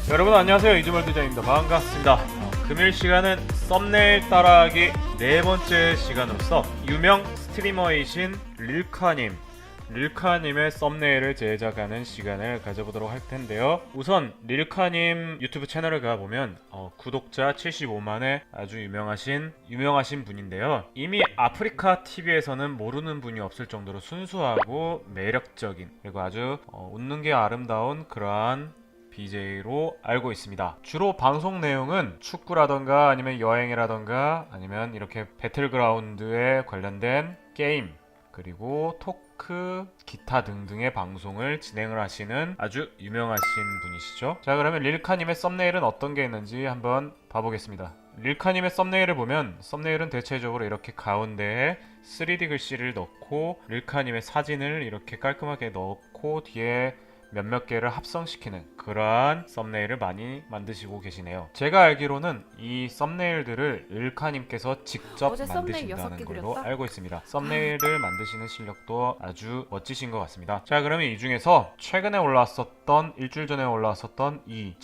여러분 안녕하세요, 이주말 디자인입니다. 반갑습니다. 금일 시간은 썸네일 따라하기 네 번째 시간으로서 유명 스트리머이신 릴카님의 썸네일을 제작하는 시간을 가져보도록 할 텐데요. 우선 릴카님 유튜브 채널을 가보면 구독자 75만의 아주 유명하신 분인데요. 이미 아프리카 TV에서는 모르는 분이 없을 정도로 순수하고 매력적인, 그리고 아주 웃는 게 아름다운 그러한 BJ로 알고 있습니다. 주로 방송 내용은 축구라던가 아니면 여행이라던가 아니면 이렇게 배틀그라운드에 관련된 게임, 그리고 토크, 기타 등등의 방송을 진행을 하시는 아주 유명하신 분이시죠. 자, 그러면 릴카님의 썸네일은 어떤 게 있는지 한번 봐보겠습니다. 릴카님의 썸네일을 보면 썸네일은 대체적으로 이렇게 가운데에 3D 글씨를 넣고 릴카님의 사진을 이렇게 깔끔하게 넣고 뒤에 몇몇 개를 합성시키는 그러한 썸네일을 많이 만드시고 계시네요. 제가 알기로는 이 썸네일들을 릴카님께서 직접 만드신다는 걸로 알고 있습니다. 썸네일을 만드시는 실력도 아주 멋지신 것 같습니다. 자, 그러면 이 중에서 최근에 올라왔었던, 일주일 전에 올라왔었던 이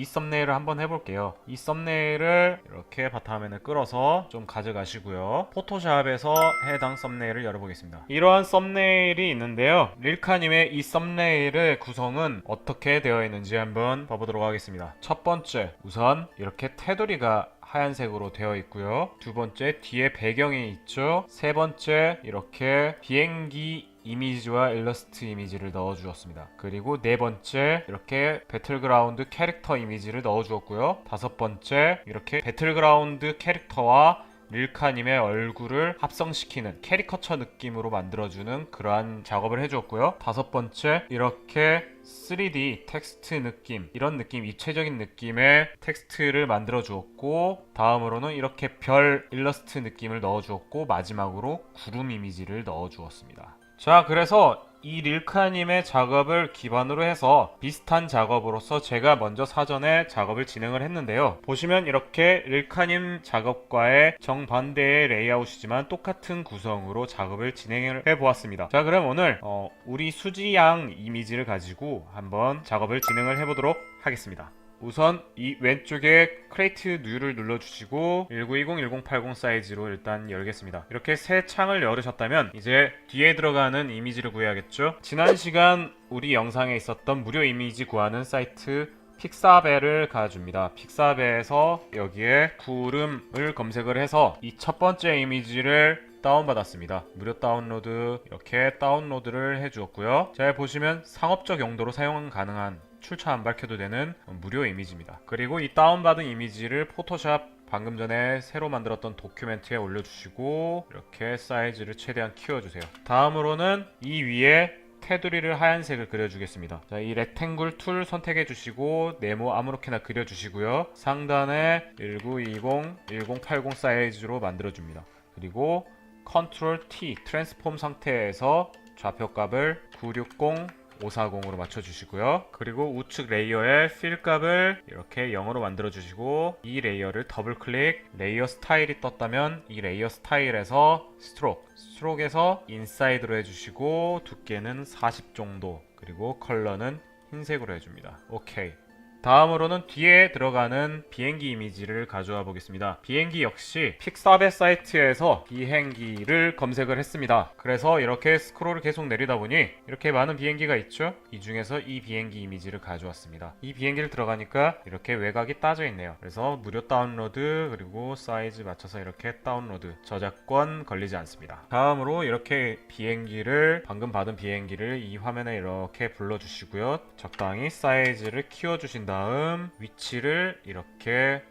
썸네일을 한번 해볼게요. 이 썸네일을 이렇게 바탕화면을 끌어서 좀 가져가시고요. 포토샵에서 해당 썸네일을 열어보겠습니다. 이러한 썸네일이 있는데요. 릴카님의 이 썸네일의 구성은 어떻게 되어 있는지 한번 봐보도록 하겠습니다. 첫 번째, 우선 이렇게 테두리가 하얀색으로 되어 있고요. 두 번째, 뒤에 배경이 있죠. 세 번째, 이렇게 비행기 이미지와 일러스트 이미지를 넣어 주었습니다. 그리고 네 번째, 이렇게 배틀그라운드 캐릭터 이미지를 넣어 주었고요. 다섯 번째, 이렇게 배틀그라운드 캐릭터와 릴카님의 얼굴을 합성시키는 캐리커처 느낌으로 만들어주는 그러한 작업을 해주었고요. 다섯 번째, 이렇게 3D 텍스트 느낌, 이런 느낌, 입체적인 느낌의 텍스트를 만들어 주었고, 다음으로는 이렇게 별 일러스트 느낌을 넣어 주었고, 마지막으로 구름 이미지를 넣어 주었습니다. 자, 그래서 이 릴카님의 작업을 기반으로 해서 비슷한 작업으로서 제가 먼저 사전에 작업을 진행을 했는데요. 보시면 이렇게 릴카님 작업과의 정반대의 레이아웃이지만 똑같은 구성으로 작업을 진행을 해보았습니다. 자, 그럼 오늘 우리 수지양 이미지를 가지고 한번 작업을 진행을 해보도록 하겠습니다. 우선 이 왼쪽에 크리에이트 뉴를 눌러주시고 1920-1080 사이즈로 일단 열겠습니다. 이렇게 새 창을 열으셨다면 이제 뒤에 들어가는 이미지를 구해야겠죠. 지난 시간 우리 영상에 있었던 무료 이미지 구하는 사이트 픽사벨을 가줍니다. 픽사벨에서 여기에 구름을 검색을 해서 이 첫 번째 이미지를 다운받았습니다. 무료 다운로드, 이렇게 다운로드를 해주었고요. 잘 보시면 상업적 용도로 사용 가능한, 출처 안 밝혀도 되는 무료 이미지입니다. 그리고 이 다운받은 이미지를 포토샵 방금 전에 새로 만들었던 도큐멘트에 올려주시고 이렇게 사이즈를 최대한 키워주세요. 다음으로는 이 위에 테두리를 하얀색을 그려주겠습니다. 자, 이 렉탱글 툴 선택해 주시고 네모 아무렇게나 그려주시고요. 상단에 1920-1080 사이즈로 만들어줍니다. 그리고 컨트롤 T 트랜스폼 상태에서 좌표값을 960-540으로 맞춰주시고요. 그리고 우측 레이어의 필 값을 이렇게 0으로 만들어주시고 이 레이어를 더블 클릭, 레이어 스타일이 떴다면 이 레이어 스타일에서 스트로크에서 인사이드로 해주시고 두께는 40 정도, 그리고 컬러는 흰색으로 해줍니다. 오케이. 다음으로는 뒤에 들어가는 비행기 이미지를 가져와 보겠습니다. 비행기 역시 픽사벳 사이트에서 비행기를 검색을 했습니다. 그래서 이렇게 스크롤을 계속 내리다 보니 이렇게 많은 비행기가 있죠? 이 중에서 이 비행기 이미지를 가져왔습니다. 이 비행기를 들어가니까 이렇게 외곽이 따져 있네요. 그래서 무료 다운로드, 그리고 사이즈 맞춰서 이렇게 다운로드, 저작권 걸리지 않습니다. 다음으로 이렇게 방금 받은 비행기를 이 화면에 이렇게 불러주시고요. 적당히 사이즈를 키워주신 다음 위치를 이렇게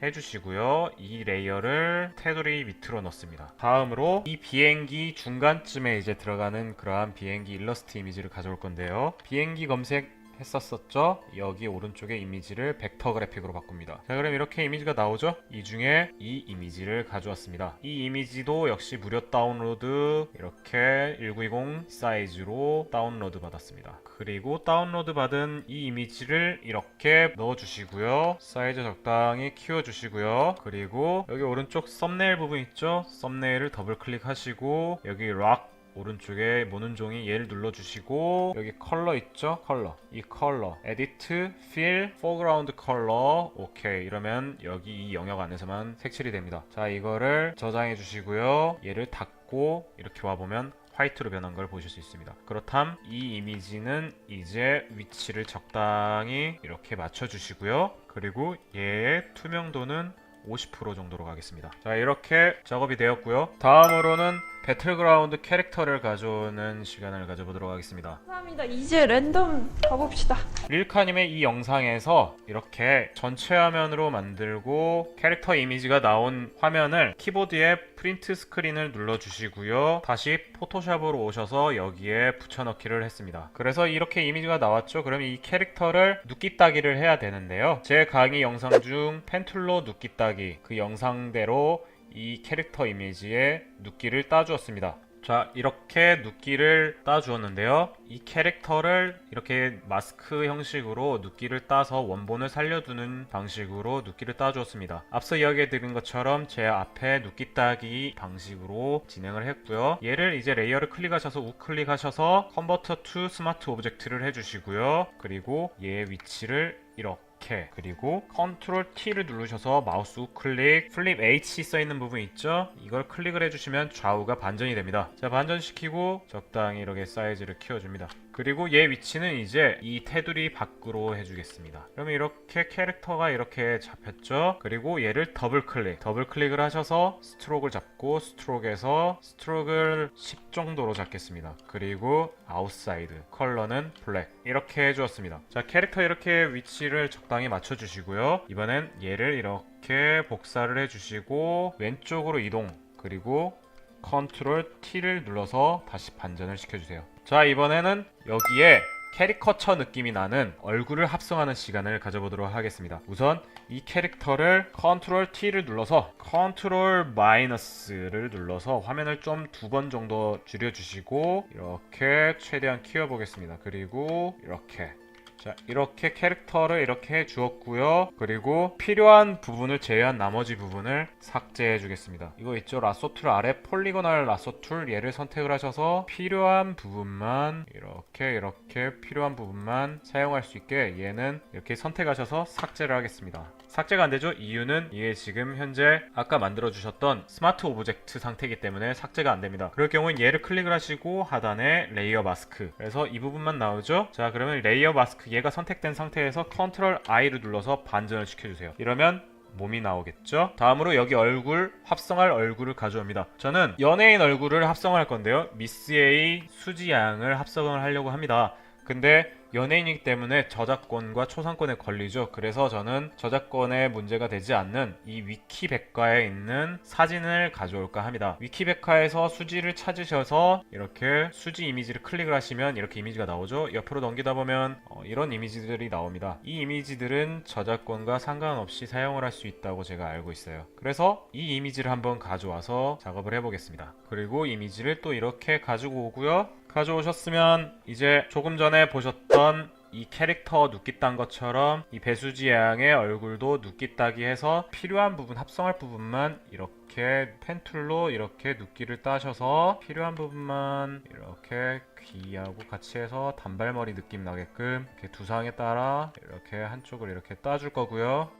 해주시고요. 이 레이어를 테두리 밑으로 넣습니다. 다음으로 이 비행기 중간쯤에 이제 들어가는 그러한 비행기 일러스트 이미지를 가져올 건데요. 비행기 검색 했었었죠. 여기 오른쪽에 이미지를 벡터 그래픽으로 바꿉니다. 자, 그럼 이렇게 이미지가 나오죠. 이 중에 이 이미지를 가져왔습니다. 이 이미지도 역시 무료 다운로드 이렇게 1920 사이즈로 다운로드 받았습니다. 그리고 다운로드 받은 이 이미지를 이렇게 넣어주시고요. 사이즈 적당히 키워주시고요. 그리고 여기 오른쪽 썸네일 부분 있죠. 썸네일을 더블 클릭하시고 여기 락 오른쪽에 모는 종이 얘를 눌러주시고 여기 컬러 있죠? 컬러 이 컬러 에디트 필 포그라운드 컬러 오케이 이러면 여기 이 영역 안에서만 색칠이 됩니다. 자 이거를 저장해 주시고요. 얘를 닫고 이렇게 와보면 화이트로 변한 걸 보실 수 있습니다. 그렇다면 이 이미지는 이제 위치를 적당히 이렇게 맞춰 주시고요. 그리고 얘의 투명도는 50% 정도로 가겠습니다. 자 이렇게 작업이 되었고요. 다음으로는 배틀그라운드 캐릭터를 가져오는 시간을 가져보도록 하겠습니다. 감사합니다. 이제 랜덤 가봅시다. 릴카님의 이 영상에서 이렇게 전체 화면으로 만들고 캐릭터 이미지가 나온 화면을 키보드에 프린트 스크린을 눌러주시고요. 다시 포토샵으로 오셔서 여기에 붙여넣기를 했습니다. 그래서 이렇게 이미지가 나왔죠. 그럼 이 캐릭터를 눕기 따기를 해야 되는데요. 제 강의 영상 중 펜툴로 눕기 따기 그 영상대로 이 캐릭터 이미지에 눕기를 따주었습니다. 자 이렇게 눕기를 따주었는데요. 이 캐릭터를 이렇게 마스크 형식으로 눕기를 따서 원본을 살려두는 방식으로 눕기를 따주었습니다. 앞서 이야기해드린 것처럼 제 앞에 눕기 따기 방식으로 진행을 했고요. 얘를 이제 레이어를 클릭하셔서 우클릭하셔서 컨버터 투 스마트 오브젝트를 해주시고요. 그리고 얘의 위치를 이렇게 그리고 컨트롤 T를 누르셔서 마우스 우클릭 플립 H 써있는 부분 있죠? 이걸 클릭을 해주시면 좌우가 반전이 됩니다. 자 반전시키고 적당히 이렇게 사이즈를 키워줍니다. 그리고 얘 위치는 이제 이 테두리 밖으로 해주겠습니다. 그러면 이렇게 캐릭터가 이렇게 잡혔죠? 그리고 얘를 더블 클릭을 하셔서 스트로크를 잡고 스트로크에서 스트로크를 10 정도로 잡겠습니다. 그리고 아웃사이드 컬러는 블랙 이렇게 해주었습니다. 자 캐릭터 이렇게 위치를 적당히 맞춰주시고요. 이번엔 얘를 이렇게 복사를 해주시고 왼쪽으로 이동 그리고 컨트롤 T를 눌러서 다시 반전을 시켜주세요. 자 이번에는 여기에 캐리커처 느낌이 나는 얼굴을 합성하는 시간을 가져보도록 하겠습니다. 우선 이 캐릭터를 컨트롤 T를 눌러서 컨트롤 마이너스를 눌러서 화면을 좀 2번 정도 줄여주시고 이렇게 최대한 키워보겠습니다. 그리고 이렇게 자 이렇게 캐릭터를 이렇게 주었고요. 그리고 필요한 부분을 제외한 나머지 부분을 삭제해 주겠습니다. 이거 있죠? 라sso 툴 아래 폴리고널 라sso 툴 얘를 선택을 하셔서 필요한 부분만 이렇게 필요한 부분만 사용할 수 있게 얘는 이렇게 선택하셔서 삭제를 하겠습니다. 삭제가 안되죠? 이유는 이게 지금 현재 아까 만들어 주셨던 스마트 오브젝트 상태이기 때문에 삭제가 안됩니다. 그럴 경우엔 얘를 클릭을 하시고 하단에 레이어 마스크 그래서 이 부분만 나오죠? 자 그러면 레이어 마스크 얘가 선택된 상태에서 컨트롤 I를 눌러서 반전을 시켜주세요. 이러면 몸이 나오겠죠? 다음으로 여기 얼굴 합성할 얼굴을 가져옵니다. 저는 연예인 얼굴을 합성할 건데요. 미스 A 수지 양을 합성을 하려고 합니다. 근데 연예인이기 때문에 저작권과 초상권에 걸리죠. 그래서 저는 저작권에 문제가 되지 않는 이 위키백과에 있는 사진을 가져올까 합니다. 위키백과에서 수지를 찾으셔서 이렇게 수지 이미지를 클릭을 하시면 이렇게 이미지가 나오죠. 옆으로 넘기다 보면 이런 이미지들이 나옵니다. 이 이미지들은 저작권과 상관없이 사용을 할 수 있다고 제가 알고 있어요. 그래서 이 이미지를 한번 가져와서 작업을 해보겠습니다. 그리고 이미지를 또 이렇게 가지고 오고요. 가져오셨으면 이제 조금 전에 보셨던 이 캐릭터 눕기 딴 것처럼 이 배수지 양의 얼굴도 눕기 따기 해서 필요한 부분 합성할 부분만 이렇게 펜툴로 이렇게 눕기를 따셔서 필요한 부분만 이렇게 귀하고 같이 해서 단발머리 느낌 나게끔 이렇게 두상에 따라 이렇게 한쪽을 이렇게 따줄 거고요.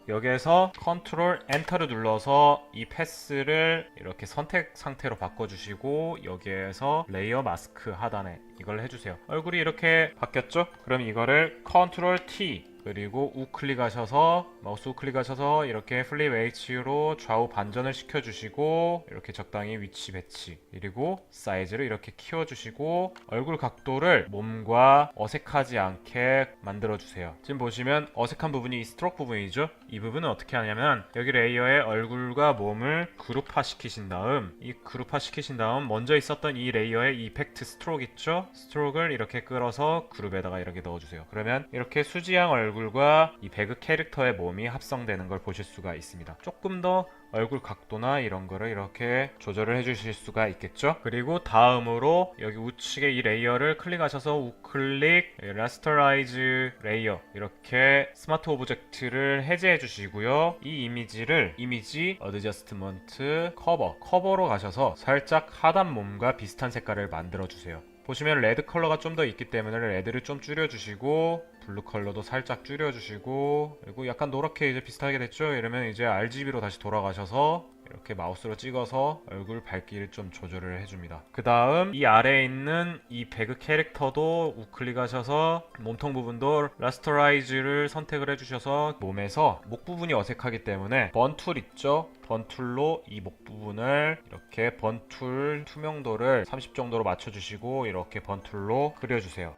여기에서 컨트롤 엔터를 눌러서 이 패스를 이렇게 선택 상태로 바꿔주시고 여기에서 레이어 마스크 하단에 이걸 해주세요. 얼굴이 이렇게 바뀌었죠? 그럼 이거를 컨트롤 T 그리고 우클릭하셔서 마우스 우클릭하셔서 이렇게 플립 H로 좌우 반전을 시켜주시고 이렇게 적당히 위치 배치 그리고 사이즈를 이렇게 키워주시고 얼굴 각도를 몸과 어색하지 않게 만들어주세요. 지금 보시면 어색한 부분이 이 스트로크 부분이죠. 이 부분은 어떻게 하냐면 여기 레이어에 얼굴과 몸을 그룹화 시키신 다음 이 그룹화 시키신 다음 먼저 있었던 이 레이어의 이펙트 스트로크 있죠? 스트로크를 이렇게 끌어서 그룹에다가 이렇게 넣어주세요. 그러면 이렇게 수지양 얼굴과 이 배그 캐릭터의 몸이 합성되는 걸 보실 수가 있습니다. 조금 더 얼굴 각도나 이런 거를 이렇게 조절을 해주실 수가 있겠죠. 그리고 다음으로 여기 우측에 이 레이어를 클릭하셔서 우클릭 라스터라이즈 레이어 이렇게 스마트 오브젝트를 해제해 주시고요. 이 이미지를 이미지 어드저스트먼트 커버로 가셔서 살짝 하단 몸과 비슷한 색깔을 만들어 주세요. 보시면 레드 컬러가 좀 더 있기 때문에 레드를 좀 줄여주시고 블루 컬러도 살짝 줄여주시고 그리고 약간 노랗게 이제 비슷하게 됐죠? 이러면 이제 RGB로 다시 돌아가셔서 이렇게 마우스로 찍어서 얼굴 밝기를 좀 조절을 해줍니다. 그 다음 이 아래에 있는 이 배그 캐릭터도 우클릭하셔서 몸통 부분도 라스터라이즈를 선택을 해주셔서 몸에서 목 부분이 어색하기 때문에 번툴 있죠? 번툴로 이 목 부분을 이렇게 번툴 투명도를 30 정도로 맞춰주시고 이렇게 번툴로 그려주세요.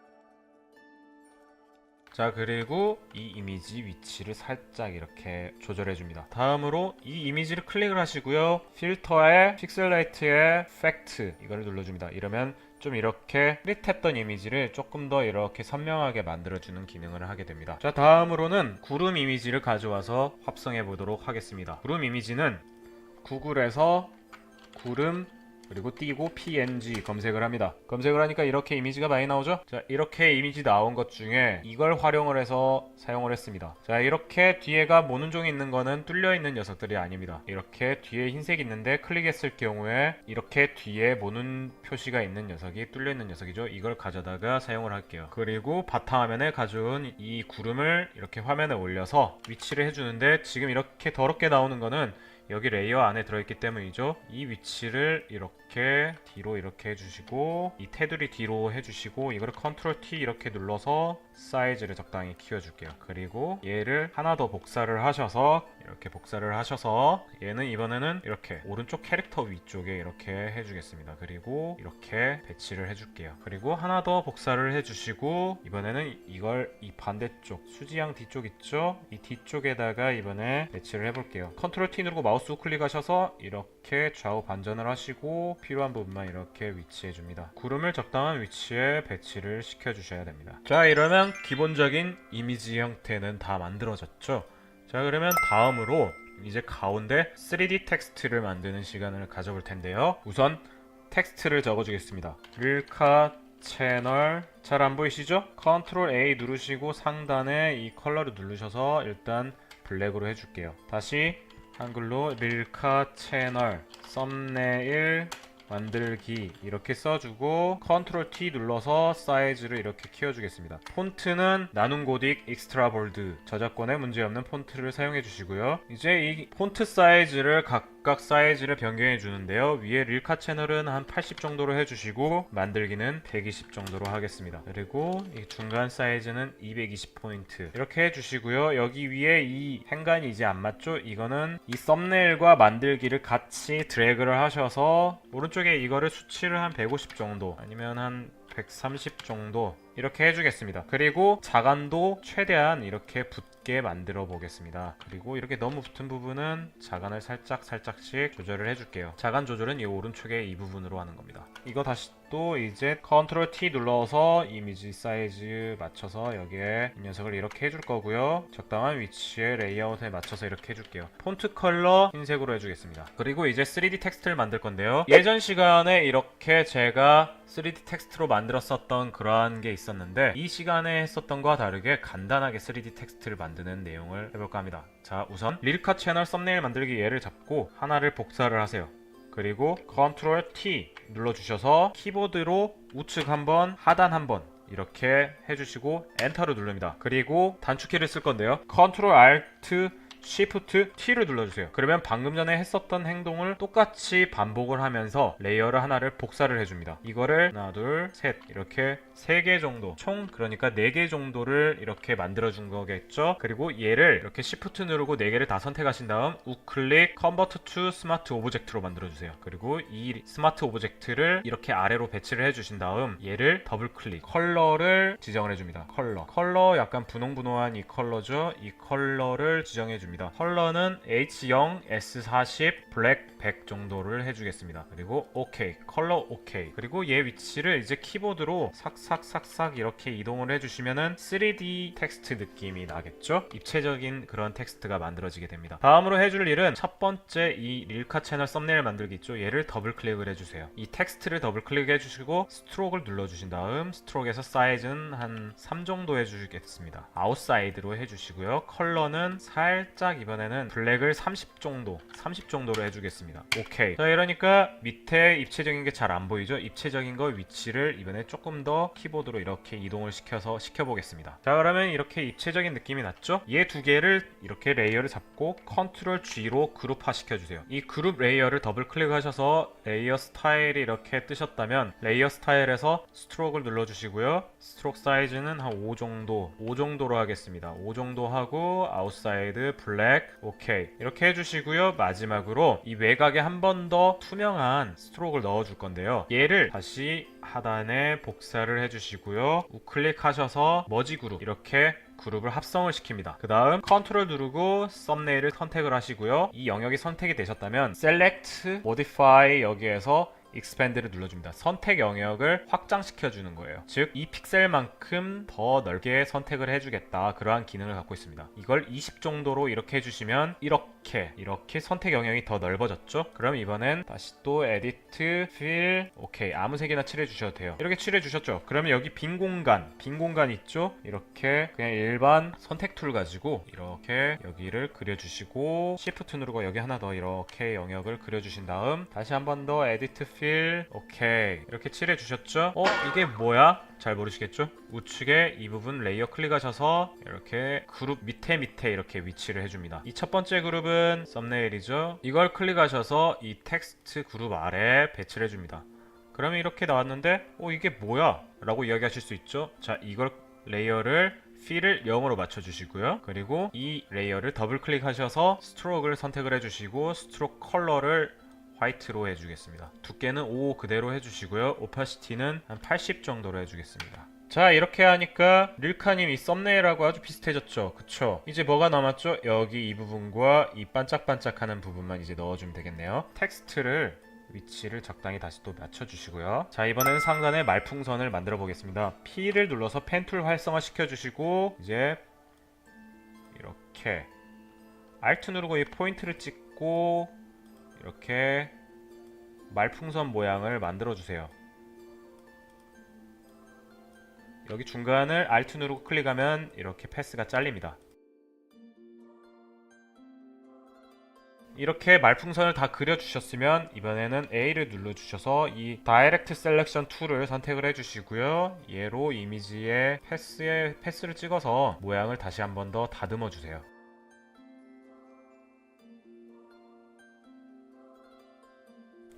자, 그리고 이 이미지 위치를 살짝 이렇게 조절해 줍니다. 다음으로 이 이미지를 클릭을 하시고요. 필터에 픽셀라이트의 팩트 이거를 눌러줍니다. 이러면 좀 이렇게 흐릿했던 이미지를 조금 더 이렇게 선명하게 만들어주는 기능을 하게 됩니다. 자, 다음으로는 구름 이미지를 가져와서 합성해 보도록 하겠습니다. 구름 이미지는 구글에서 구름 그리고 띄고 PNG 검색을 합니다. 검색을 하니까 이렇게 이미지가 많이 나오죠? 자, 이렇게 이미지 나온 것 중에 이걸 활용을 해서 사용을 했습니다. 자, 이렇게 뒤에가 모눈종이 있는 거는 뚫려 있는 녀석들이 아닙니다. 이렇게 뒤에 흰색 있는데 클릭했을 경우에 이렇게 뒤에 모눈 표시가 있는 녀석이 뚫려 있는 녀석이죠. 이걸 가져다가 사용을 할게요. 그리고 바탕화면에 가져온 이 구름을 이렇게 화면에 올려서 위치를 해주는데 지금 이렇게 더럽게 나오는 거는 여기 레이어 안에 들어있기 때문이죠. 이 위치를 이렇게 뒤로 이렇게 해주시고 이 테두리 뒤로 해주시고 이거를 컨트롤 T 이렇게 눌러서 사이즈를 적당히 키워줄게요. 그리고 얘를 하나 더 복사를 하셔서 이렇게 복사를 하셔서 얘는 이번에는 이렇게 오른쪽 캐릭터 위쪽에 이렇게 해주겠습니다. 그리고 이렇게 배치를 해줄게요. 그리고 하나 더 복사를 해주시고 이번에는 이걸 이 반대쪽 수지양 뒤쪽 있죠? 이 뒤쪽에다가 이번에 배치를 해볼게요. 컨트롤 T 누르고 마우스 우클릭하셔서 이렇게 좌우 반전을 하시고 필요한 부분만 이렇게 위치해줍니다. 구름을 적당한 위치에 배치를 시켜주셔야 됩니다. 자, 이러면 기본적인 이미지 형태는 다 만들어졌죠? 자, 그러면 다음으로 이제 가운데 3D 텍스트를 만드는 시간을 가져볼 텐데요. 우선 텍스트를 적어주겠습니다. 릴카 채널 잘 안 보이시죠? 컨트롤 A 누르시고 상단에 이 컬러를 누르셔서 일단 블랙으로 해줄게요. 다시 한글로 릴카 채널 썸네일 만들기 이렇게 써주고 컨트롤 T 눌러서 사이즈를 이렇게 키워주겠습니다. 폰트는 나눔 고딕 익스트라 볼드 저작권에 문제없는 폰트를 사용해 주시고요. 이제 이 폰트 사이즈를 각각 사이즈를 변경해 주는데요. 위에 릴카 채널은 한 80 정도로 해주시고 만들기는 120 정도로 하겠습니다. 그리고 이 중간 사이즈는 220포인트 이렇게 해주시고요. 여기 위에 이 행간이 이제 안 맞죠? 이거는 이 썸네일과 만들기를 같이 드래그를 하셔서 오른쪽에 이거를 수치를 한 150 정도 아니면 한 130 정도 이렇게 해주겠습니다. 그리고 자간도 최대한 이렇게 붙게 만들어 보겠습니다. 그리고 이렇게 너무 붙은 부분은 자간을 살짝씩 조절을 해줄게요. 자간 조절은 이 오른쪽에 이 부분으로 하는 겁니다. 이거 다시 또 이제 컨트롤 T 눌러서 이미지 사이즈 맞춰서 여기에 이 녀석을 이렇게 해줄 거고요. 적당한 위치에 레이아웃에 맞춰서 이렇게 해줄게요. 폰트 컬러 흰색으로 해주겠습니다. 그리고 이제 3D 텍스트를 만들 건데요. 예전 시간에 이렇게 제가 3D 텍스트로 만들었었던 그러한 게 있었는데 이 시간에 했었던 것과 다르게 간단하게 3D 텍스트를 만드는 내용을 해볼까 합니다. 자, 우선 릴카 채널 썸네일 만들기 얘를 잡고 하나를 복사를 하세요. 그리고 컨트롤 T 눌러주셔서 키보드로 우측 한번 하단 한번 이렇게 해주시고 엔터를 누릅니다. 그리고 단축키를 쓸 건데요. 컨트롤 알트 Shift T를 눌러주세요. 그러면 방금 전에 했었던 행동을 똑같이 반복을 하면서 레이어를 하나를 복사를 해줍니다. 이거를 하나 둘 셋 이렇게 3개 정도, 총 그러니까 4개 정도를 이렇게 만들어준 거겠죠. 그리고 얘를 이렇게 Shift 누르고 4개를 다 선택하신 다음 우클릭 Convert to Smart Object로 만들어주세요. 그리고 이 스마트 오브젝트를 이렇게 아래로 배치를 해주신 다음 얘를 더블 클릭, 컬러를 지정을 해줍니다. 컬러 약간 분홍분홍한 이 컬러죠. 이 컬러를 지정해줍니다. 컬러는 H0, S40, 블랙 100 정도를 해주겠습니다. 그리고 OK, 컬러 OK. 그리고 얘 위치를 이제 키보드로 삭삭삭삭 이렇게 이동을 해주시면은 3D 텍스트 느낌이 나겠죠? 입체적인 그런 텍스트가 만들어지게 됩니다. 다음으로 해줄 일은 첫 번째 이 릴카 채널 썸네일 만들기 있죠? 얘를 더블 클릭을 해주세요. 이 텍스트를 더블 클릭해 주시고 스트로크를 눌러주신 다음 스트로크에서 사이즈는 한 3 정도 해주겠습니다. 아웃사이드로 해주시고요. 컬러는 살짝 이번에는 블랙을 30 정도로 해주겠습니다. 오케이. 자, 이러니까 밑에 입체적인 게 잘 안 보이죠? 입체적인 거 위치를 이번에 조금 더 키보드로 이렇게 이동을 시켜보겠습니다. 자, 그러면 이렇게 입체적인 느낌이 났죠? 얘 두 개를 이렇게 레이어를 잡고 컨트롤 G로 그룹화 시켜주세요. 이 그룹 레이어를 더블 클릭하셔서 레이어 스타일이 이렇게 뜨셨다면 레이어 스타일에서 스트로크를 눌러주시고요. 스트로크 사이즈는 한 5 정도로 하겠습니다. 5 정도 하고 아웃사이드 블랙 오케이 이렇게 해주시고요. 마지막으로 이 외곽에 한 번 더 투명한 스트로크를 넣어줄 건데요. 얘를 다시 하단에 복사를 해주시고요. 우클릭하셔서 머지 그룹 이렇게 그룹을 합성을 시킵니다. 그 다음 컨트롤 누르고 썸네일을 선택을 하시고요. 이 영역이 선택이 되셨다면 Select, Modify 여기에서 expand를 눌러줍니다. 선택 영역을 확장시켜주는 거예요. 즉, 이 픽셀만큼 더 넓게 선택을 해주겠다. 그러한 기능을 갖고 있습니다. 이걸 20 정도로 이렇게 해주시면 이렇게 선택 영역이 더 넓어졌죠? 그럼 이번엔 다시 또 Edit, Fill, 오케이. 아무 색이나 칠해주셔도 돼요. 이렇게 칠해주셨죠? 그러면 여기 빈 공간 있죠? 이렇게 그냥 일반 선택 툴 가지고 이렇게 여기를 그려주시고 Shift 누르고 여기 하나 더 이렇게 영역을 그려주신 다음 다시 한 번 더 Edit, Fill, 오케이. 이렇게 칠해주셨죠? 이게 뭐야? 잘 모르시겠죠? 우측에 이 부분 레이어 클릭하셔서 이렇게 그룹 밑에 이렇게 위치를 해줍니다. 이 첫 번째 그룹은 썸네일이죠. 이걸 클릭하셔서 이 텍스트 그룹 아래 배치를 해줍니다. 그러면 이렇게 나왔는데 이게 뭐야? 라고 이야기하실 수 있죠. 자, 이걸 레이어를 필을 0으로 맞춰주시고요. 그리고 이 레이어를 더블 클릭하셔서 스트로크를 선택을 해주시고 스트로크 컬러를 화이트로 해주겠습니다. 두께는 5 그대로 해주시고요. 오파시티는 한 80 정도로 해주겠습니다. 자, 이렇게 하니까 릴카님 이 썸네일하고 아주 비슷해졌죠? 그쵸? 이제 뭐가 남았죠? 여기 이 부분과 이 반짝반짝하는 부분만 이제 넣어주면 되겠네요. 텍스트를 위치를 적당히 다시 또 맞춰주시고요. 자, 이번에는 상단에 말풍선을 만들어 보겠습니다. P를 눌러서 펜툴 활성화 시켜주시고 이제 이렇게 Alt 누르고 이 포인트를 찍고 이렇게 말풍선 모양을 만들어 주세요. 여기 중간을 Alt 누르고 클릭하면 이렇게 패스가 잘립니다. 이렇게 말풍선을 다 그려주셨으면 이번에는 A를 눌러주셔서 이 Direct Selection 툴을 선택을 해주시고요. 얘로 이미지에 패스를 찍어서 모양을 다시 한 번 더 다듬어 주세요.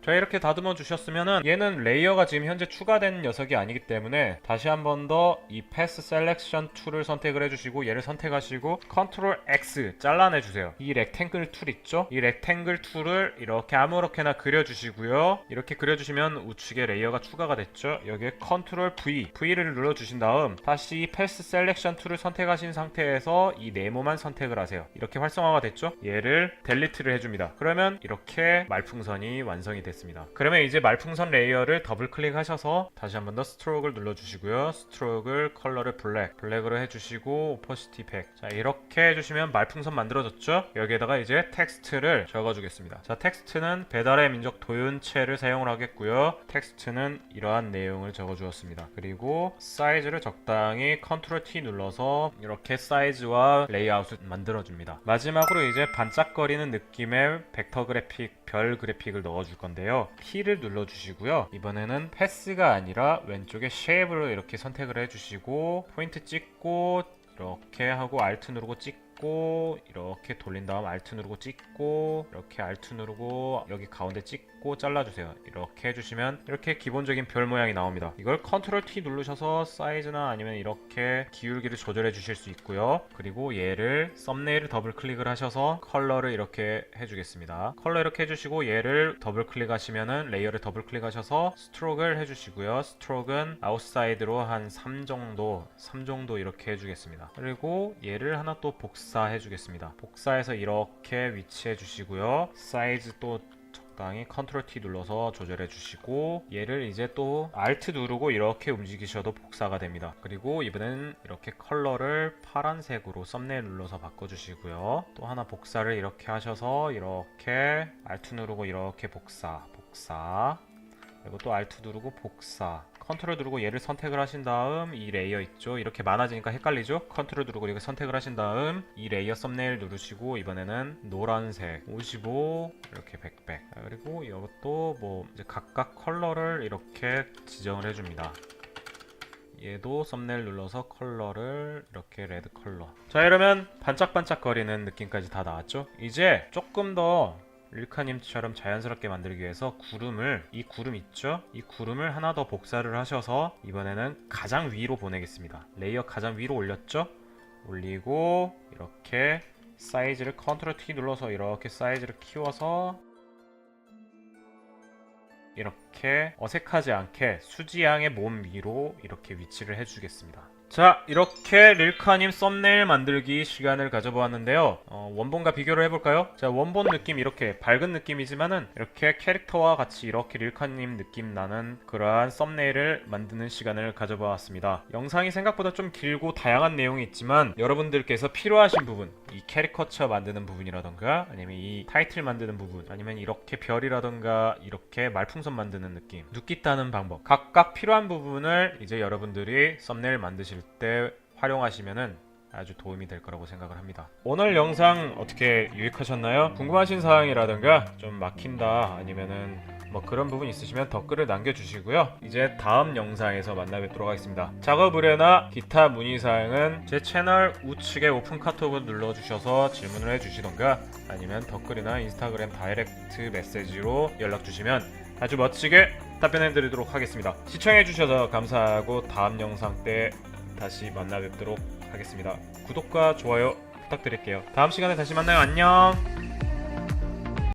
자, 이렇게 다듬어 주셨으면은 얘는 레이어가 지금 현재 추가된 녀석이 아니기 때문에 다시 한 번 더 이 패스 셀렉션 툴을 선택을 해주시고 얘를 선택하시고 컨트롤 X 잘라내 주세요. 이 렉탱글 툴 있죠? 이 렉탱글 툴을 이렇게 아무렇게나 그려주시고요. 이렇게 그려주시면 우측에 레이어가 추가가 됐죠? 여기에 컨트롤 V를 눌러주신 다음 다시 패스 셀렉션 툴을 선택하신 상태에서 이 네모만 선택을 하세요. 이렇게 활성화가 됐죠? 얘를 델리트를 해줍니다. 그러면 이렇게 말풍선이 완성이 됐습니다. 그러면 이제 말풍선 레이어를 더블 클릭하셔서 다시 한 번 더 스트로크를 눌러주시고요. 스트로크를 컬러를 블랙으로 해주시고 오퍼시티 100. 자, 이렇게 해주시면 말풍선 만들어졌죠? 여기에다가 이제 텍스트를 적어주겠습니다. 자, 텍스트는 배달의 민족 도윤채를 사용을 하겠고요. 텍스트는 이러한 내용을 적어주었습니다. 그리고 사이즈를 적당히 컨트롤 T 눌러서 이렇게 사이즈와 레이아웃을 만들어줍니다. 마지막으로 이제 반짝거리는 느낌의 벡터 그래픽, 별 그래픽을 넣어줄 건데요. P를 눌러주시고요. 이번에는 패스가 아니라 왼쪽에 쉐입으로 이렇게 선택을 해주시고 포인트 찍고 이렇게 하고 Alt 누르고 찍고 찍고 이렇게 돌린 다음 Alt 누르고 찍고 이렇게 Alt 누르고 여기 가운데 찍고 잘라주세요. 이렇게 해주시면 이렇게 기본적인 별 모양이 나옵니다. 이걸 Ctrl T 누르셔서 사이즈나 아니면 이렇게 기울기를 조절해 주실 수 있고요. 그리고 얘를 썸네일을 더블 클릭을 하셔서 컬러를 이렇게 해주겠습니다. 컬러 이렇게 해주시고 얘를 더블 클릭하시면은 레이어를 더블 클릭하셔서 스트로크를 해주시고요. 스트로크는 아웃사이드로 한 3 정도 이렇게 해주겠습니다. 그리고 얘를 하나 또 복사해 주겠습니다. 복사해서 이렇게 위치해 주시고요. 사이즈 또 적당히 Ctrl T 눌러서 조절해 주시고 얘를 이제 또 Alt 누르고 이렇게 움직이셔도 복사가 됩니다. 그리고 이번엔 이렇게 컬러를 파란색으로 썸네일 눌러서 바꿔주시고요. 또 하나 복사를 이렇게 하셔서 이렇게 Alt 누르고 이렇게 복사 그리고 또 Alt 누르고 복사 컨트롤 누르고 얘를 선택을 하신 다음 이 레이어 있죠? 이렇게 많아지니까 헷갈리죠? 컨트롤 누르고 이렇게 선택을 하신 다음 이 레이어 썸네일 누르시고 이번에는 노란색 55 이렇게 100 그리고 이것도 뭐 이제 각각 컬러를 이렇게 지정을 해줍니다. 얘도 썸네일 눌러서 컬러를 이렇게 레드 컬러. 자, 이러면 반짝반짝거리는 느낌까지 다 나왔죠? 이제 조금 더 릴카님처럼 자연스럽게 만들기 위해서 이 구름 있죠? 이 구름을 하나 더 복사를 하셔서 이번에는 가장 위로 보내겠습니다. 레이어 가장 위로 올렸죠? 올리고 이렇게 사이즈를 Ctrl T 눌러서 이렇게 사이즈를 키워서 이렇게 어색하지 않게 수지양의 몸 위로 이렇게 위치를 해주겠습니다. 자, 이렇게 릴카님 썸네일 만들기 시간을 가져보았는데요. 원본과 비교를 해볼까요? 자, 원본 느낌 이렇게 밝은 느낌이지만은 이렇게 캐릭터와 같이 이렇게 릴카님 느낌 나는 그러한 썸네일을 만드는 시간을 가져보았습니다. 영상이 생각보다 좀 길고 다양한 내용이 있지만 여러분들께서 필요하신 부분, 이 캐리커처 만드는 부분이라던가 아니면 이 타이틀 만드는 부분 아니면 이렇게 별이라던가 이렇게 말풍선 만드는 느낌, 눕기 따는 방법 각각 필요한 부분을 이제 여러분들이 썸네일 만드실 때 활용하시면은 아주 도움이 될 거라고 생각을 합니다. 오늘 영상 어떻게 유익하셨나요? 궁금하신 사항이라든가 좀 막힌다 아니면은 뭐 그런 부분 있으시면 댓글을 남겨주시고요. 이제 다음 영상에서 만나 뵙도록 하겠습니다. 작업 의뢰나 기타 문의사항은 제 채널 우측에 오픈 카톡을 눌러주셔서 질문을 해주시던가 아니면 댓글이나 인스타그램 다이렉트 메시지로 연락주시면 아주 멋지게 답변해드리도록 하겠습니다. 시청해주셔서 감사하고 다음 영상 때 다시 만나 뵙도록 하겠습니다. 구독과 좋아요 부탁드릴게요. 다음 시간에 다시 만나요. 안녕.